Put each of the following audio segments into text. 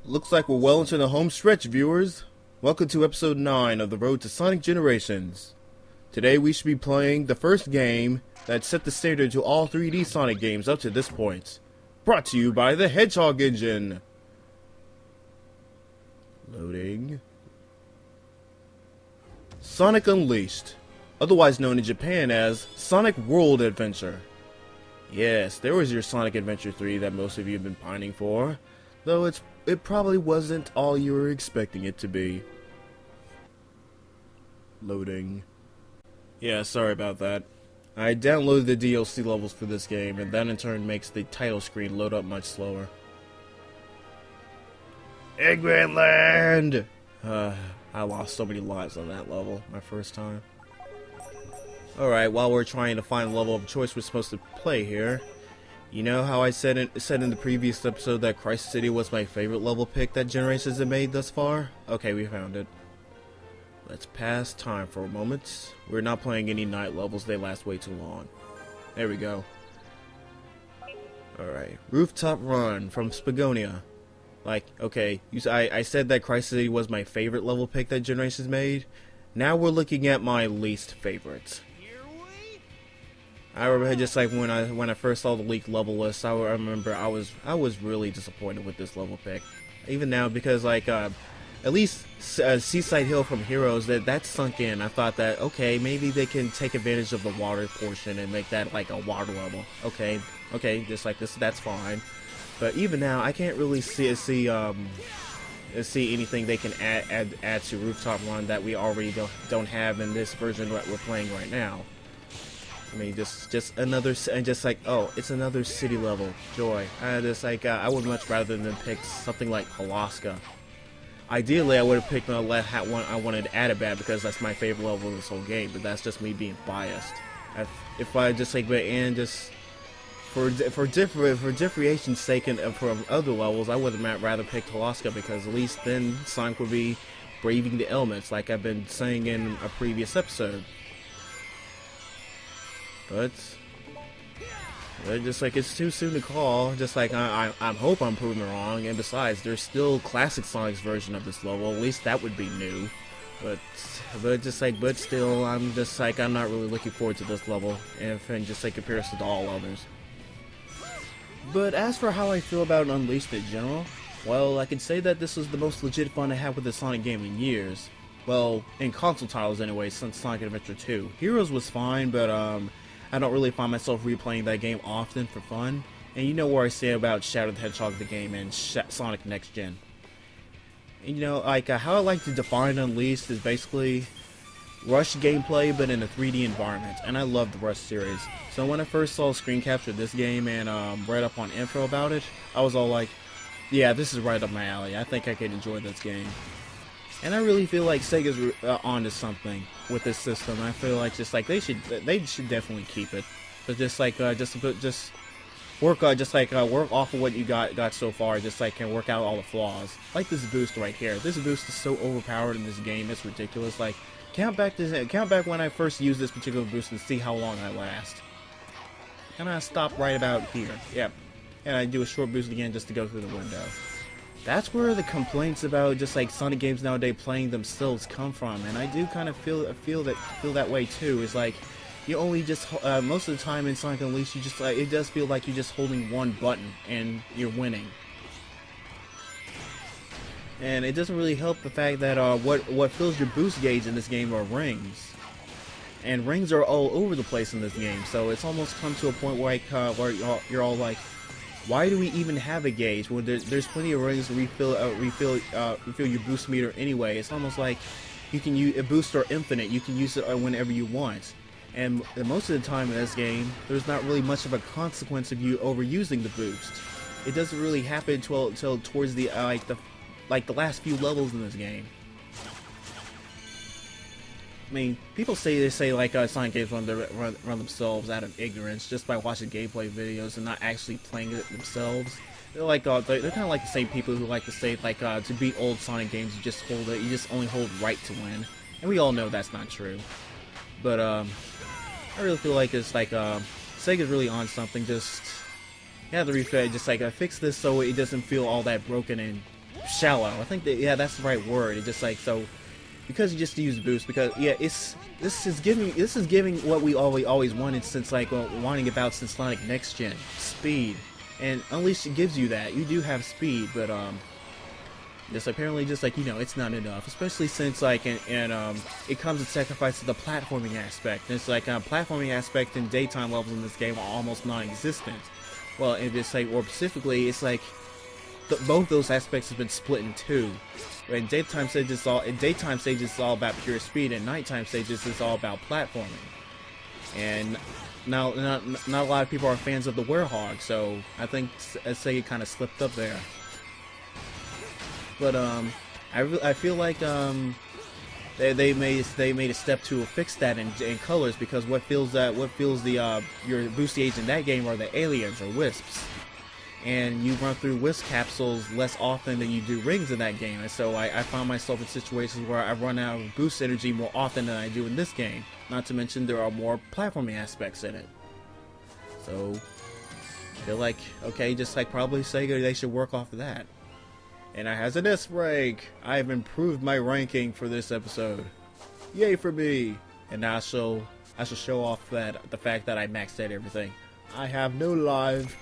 Looks like we're well into the home stretch, viewers. Welcome to episode 9 of the Road to Sonic Generations. Today we should be playing the first game that set the standard to all 3D Sonic games up to this point. Brought to you by the Hedgehog Engine. Loading. Sonic Unleashed, otherwise known in Japan as Sonic World Adventure. Yes, there was your Sonic Adventure 3 that most of you have been pining for, though it probably wasn't all you were expecting it to be. Loading. Yeah, sorry about that. I downloaded the DLC levels for this game, and that in turn makes the title screen load up much slower. Eggman Land! I lost so many lives on that level, my first time. Alright, while we're trying to find the level of choice we're supposed to play here, you know how I said in the previous episode that Crisis City was my favorite level pick that Generations have made thus far? Okay, we found it. Let's pass time for a moment. We're not playing any night levels, they last way too long. There we go. Alright, Rooftop Run from Spagonia. Like, okay, I said that Crisis City was my favorite level pick that Generations made. Now we're looking at my least favorite. I remember just like when I first saw the leaked level list, I remember I was really disappointed with this level pick. Even now, because like at least Seaside Hill from Heroes, that's sunk in. I thought that okay, maybe they can take advantage of the water portion and make that like a water level. Okay, just like this, that's fine. But even now, I can't really see anything they can add to Rooftop Run that we already don't have in this version that we're playing right now. I mean, just another, and just like, oh, it's another city level. Joy. I would much rather than pick something like Alaska. Ideally, I would have picked one I wanted to add about because that's my favorite level in this whole game, but that's just me being biased. If I just like, and just for differentiation's sake and from other levels, I would have rather picked Alaska because at least then Sonic would be braving the elements, like I've been saying in a previous episode. But just like it's too soon to call. Just like I hope I'm proven wrong. And besides, there's still classic Sonic's version of this level. At least that would be new. But still, I'm just like I'm not really looking forward to this level. And just like comparison to all others. But as for how I feel about Unleashed in general, well, I can say that this was the most legit fun I had with a Sonic game in years. Well, in console titles anyway, since Sonic Adventure 2. Heroes was fine, but I don't really find myself replaying that game often for fun. And you know where I stand about Shadow the Hedgehog the game and Sonic Next Gen. And you know, like how I like to define Unleashed is basically Rush gameplay but in a 3D environment. And I love the Rush series. So when I first saw screen capture of this game and read up on info about it, I was all like, yeah, this is right up my alley. I think I could enjoy this game. And I really feel like Sega's onto something with this system. I feel like just like they should definitely keep it, but just like work off of what you got so far. Just like can work out all the flaws. Like this boost right here. This boost is so overpowered in this game. It's ridiculous. Like count back when I first used this particular boost and see how long I last. And I stop right about here. Yep. And I do a short boost again just to go through the window. That's where the complaints about just like Sonic games nowadays playing themselves come from, and I do kind of feel that way too. It's like you only just most of the time in Sonic Unleashed, you just it does feel like you're just holding one button and you're winning, and it doesn't really help the fact that what fills your boost gauge in this game are rings, and rings are all over the place in this game. So it's almost come to a point where you're all like, why do we even have a gauge when there's plenty of rings to refill your boost meter anyway? It's almost like you can use a boost or infinite. You can use it whenever you want. and most of the time in this game, there's not really much of a consequence of you overusing the boost. It doesn't really happen until towards the the last few levels in this game. I mean, people say Sonic games run themselves out of ignorance just by watching gameplay videos and not actually playing it themselves. They're they're kind of like the same people who like to say to beat old Sonic games you just only hold right to win, and we all know that's not true. But I really feel like it's Sega's really on something. Just you have to refit, just fix this so it doesn't feel all that broken and shallow. I think that's the right word. It's just so. Because you just use boost, because this is giving what we always wanted since wanting about since Sonic Next Gen, speed, and Unleashed gives you that. You do have speed, but just apparently it's not enough, especially since it comes with sacrifice to the platforming aspect. And it's platforming aspect in daytime levels in this game are almost non-existent. Well, and it's or specifically, it's both those aspects have been split in two. In daytime stages, it's all about pure speed, and nighttime stages is all about platforming. And now, not a lot of people are fans of the Werehog, so I think Sega kind of slipped up there. But I feel like they made a step to fix that in colors, because what fills your boost gauge in that game are the aliens or wisps. And you run through wisp capsules less often than you do rings in that game, and so I found myself in situations where I run out of boost energy more often than I do in this game. Not to mention there are more platforming aspects in it. So I feel okay, just probably Sega, they should work off of that. And I has a disc break. I have improved my ranking for this episode. Yay for me! And now I shall show off the fact that I maxed out everything. I have no live.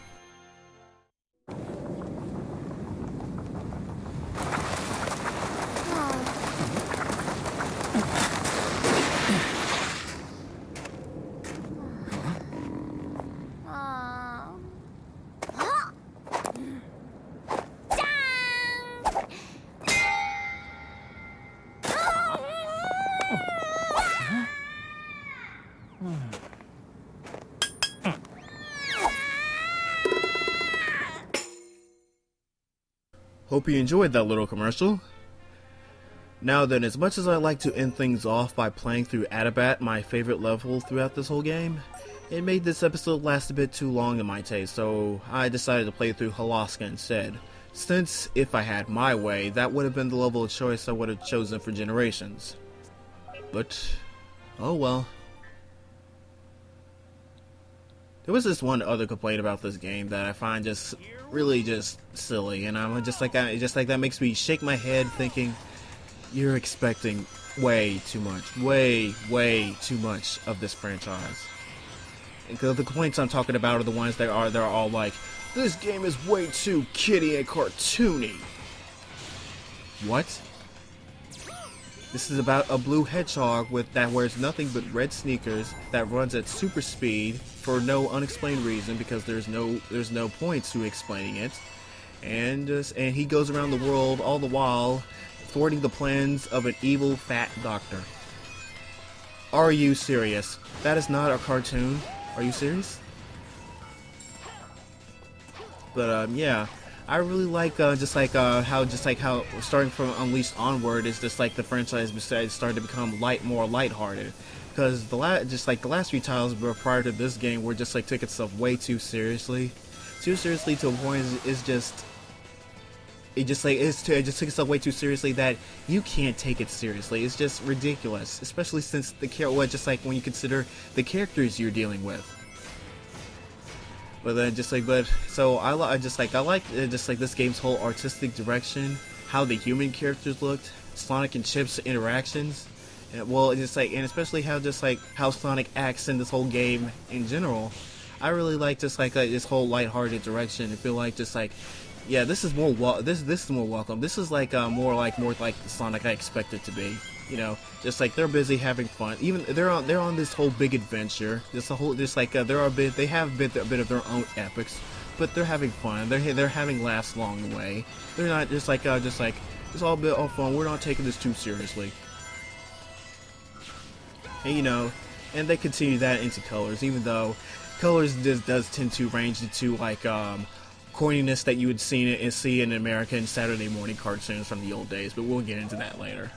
Hope you enjoyed that little commercial. Now then, as much as I like to end things off by playing through Adabat, my favorite level throughout this whole game, it made this episode last a bit too long in my taste, so I decided to play through Halaska instead. Since, if I had my way, that would have been the level of choice I would have chosen for Generations. But, oh well. There was this one other complaint about this game that I find just really just silly, and I'm just that makes me shake my head thinking, you're expecting way too much, way too much of this franchise. Because the complaints I'm talking about are the ones they're all like, this game is way too kiddie and cartoony. What? This is about a blue hedgehog that wears nothing but red sneakers that runs at super speed for no unexplained reason, because there's no point to explaining it, and he goes around the world all the while thwarting the plans of an evil fat doctor. Are you serious? That is not a cartoon. Are you serious? But yeah, I really like how starting from Unleashed onward is just the franchise started to become more lighthearted. Because the last few titles prior to this game were just took itself way too seriously to a point it just took itself way too seriously that you can't take it seriously. It's just ridiculous, especially since when you consider the characters you're dealing with. But then I like this game's whole artistic direction, how the human characters looked, Sonic and Chip's interactions, and and especially how Sonic acts in this whole game in general. I really like this whole lighthearted direction. I feel yeah, this is more this is more welcome. This is more like the Sonic I expect it to be. You know, they're busy having fun. Even they're on this whole big adventure. They have a bit of their own epics, but they're having fun. They're having laughs along the way. They're not it's all a bit of fun. We're not taking this too seriously. And and they continue that into Colors, even though Colors does tend to range into like corniness that you would see in American Saturday morning cartoons from the old days, but we'll get into that later.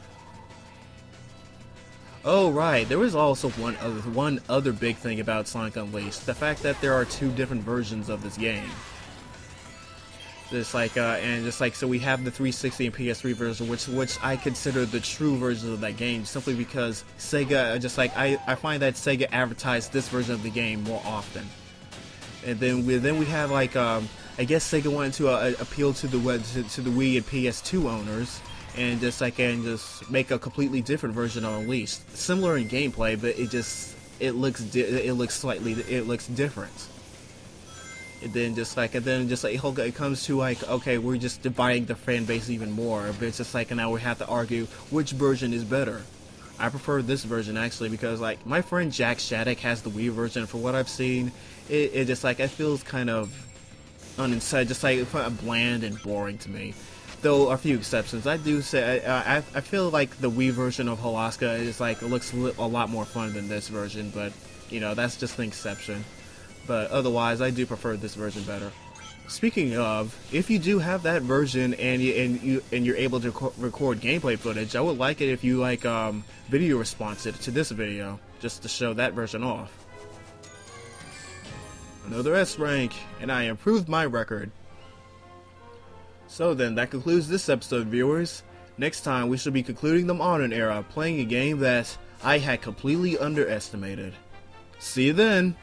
Oh right, there was also one other big thing about Sonic Unleashed, the fact that there are two different versions of this game. Just like so we have the 360 and PS3 version, which I consider the true version of that game, simply because Sega, I find that Sega advertised this version of the game more often. And then we have like I guess Sega wanted to appeal to the Wii and PS2 owners, and just make a completely different version of Unleashed, similar in gameplay, but it looks different. And then it comes to like, okay, we're just dividing the fan base even more, but it's just like now we have to argue which version is better. I prefer this version actually, because like my friend Jack Shattuck has the Wii version. For what I've seen, it feels kind of bland and boring to me. Though a few exceptions, I do say I feel like the Wii version of Halaska is looks a lot more fun than this version, but you know, that's just an exception. But otherwise, I do prefer this version better. Speaking of, if you do have that version and you're able to record gameplay footage, I would like it if you video response it to this video, just to show that version off. Another S rank, and I improved my record. So then, that concludes this episode, viewers. Next time, we shall be concluding the modern era, playing a game that I had completely underestimated. See you then!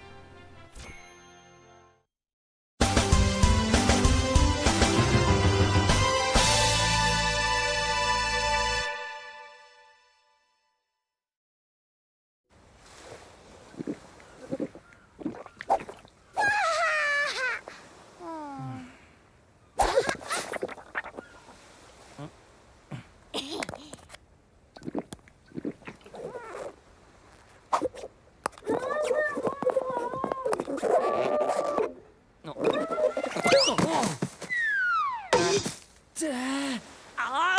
Ah!